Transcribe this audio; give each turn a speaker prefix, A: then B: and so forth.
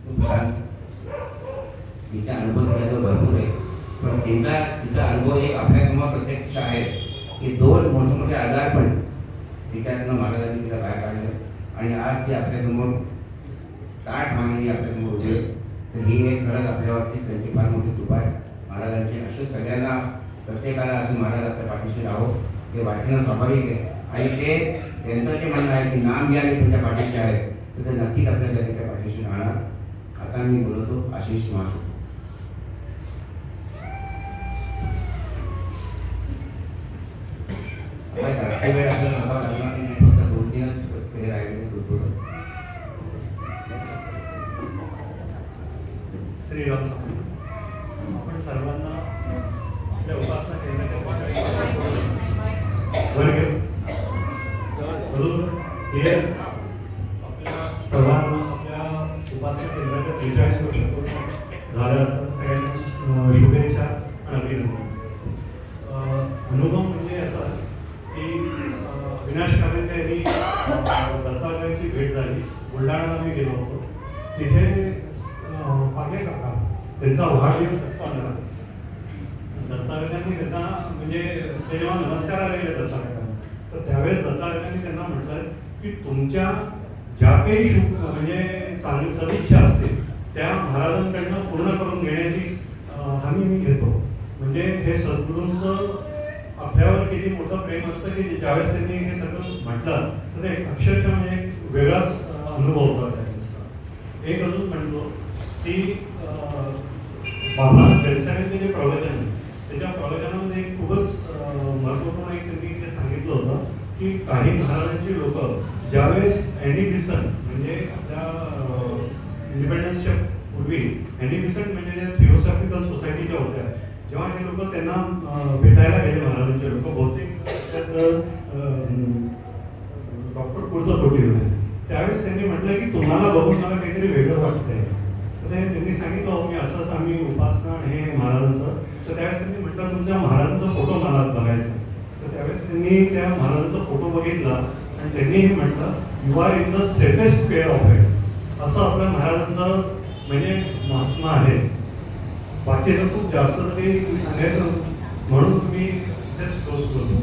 A: खूप छान तिचा अनुभव त्याचा भरपूर आहे. पण तिचा अनुभव एक आपल्यासमोर प्रत्यक्ष आहे की दोन मोठे मोठे आजार पण तिच्यातनं महाराजांनी तिला बाहेर काढलं आणि आज ती आपल्यासमोर ताट मागणी आपल्यासमोर उभी आहे. तर ही एक खरंच आपल्यावरती त्यांची फार मोठी कृपा आहे महाराजांची. असं सगळ्यांना प्रत्येकाला असं महाराज आपल्या पाठीशी राहो हे वाटणं स्वाभाविक आहे. आणि ते त्यांचं जे म्हणणं आहे की नाम घ्या मी तुमच्या पाठीशी आहे, तर ते नक्कीच आपल्यासाठी त्या पाठीशी राहणार. आता मी बोलतो आशिष मासू. जास्त वेळ आपल्याला नसावा लागणार नाही, फक्त 2-3च हे राहिलेले होतो.
B: श्रीराम आपण सर्वांना आपल्या उपासना केंद्राच्या हे आपल्या सर्वांना आपल्या उपासना केंद्राच्या 43 वर्ष पूर्ण झालं असं सगळ्यांना शुभेच्छा आणि अभिनंदन. अनुभव म्हणजे असा की विनाश कामेंकर यांनी दत्तात्रयाची भेट झाली. बुलढाण्याला मी गेलो होतो. तिथे पागे काका त्यांचा वाढदिवस असताना दत्तात्रयांनी त्यांना म्हणजे ते जेव्हा नमस्काराला गेले दत्तात्रयांना, तर त्यावेळेस दत्तात्रयांनी त्यांना म्हटलं की तुमच्या ज्या काही म्हणजे चांगली सदिच्छा असतील त्या महाराजांकडनं पूर्ण करून घेण्याची हमी मी घेतो. म्हणजे हे सद्गुरूंचं आपल्यावर किती मोठं प्रेम असतं की ज्यावेळेस त्यांनी हे सगळं म्हटलं तर ते अक्षरशः म्हणजे एक वेगळाच अनुभव होता त्याचा. एक अजून म्हणतो की बाबा बेलसाऱ्यांचे जे प्रवचन आहे त्याच्या प्रवचनामध्ये एक खूपच महत्त्वपूर्ण एक त्यांनी ते सांगितलं होतं की काही महाराजांची लोक ज्यावेळेस एनी बिसन म्हणजे आपल्या इंडिपेंडन्सच्या पूर्वी एनी बिसन म्हणजे त्या थिओसॉफिकल सोसायटीच्या होत्या, जेव्हा हे लोक त्यांना भेटायला गेले महाराजांचे लोक बहुतेक डॉक्टर कुर्ता तोटी होते, त्यावेळेस त्यांनी म्हटलं की तुम्हाला बघून मला काहीतरी वेगळं वाटतंय. तर त्यांनी सांगितलं हो मी असं आम्ही उपासना हे महाराजांचं. तर त्यावेळेस त्यांनी म्हटलं तुमच्या महाराजांचा फोटो मला बघायचा. तर त्यावेळेस त्यांनी त्या महाराजांचा फोटो बघितला आणि त्यांनी हे म्हटलं you are in the safest pair of head. असं आपल्या महाराजांचं म्हणजे महात्मा आहे. बाकी तर खूप जास्त तरी सांगायचं म्हणून तुम्ही तेच क्लोज करतो.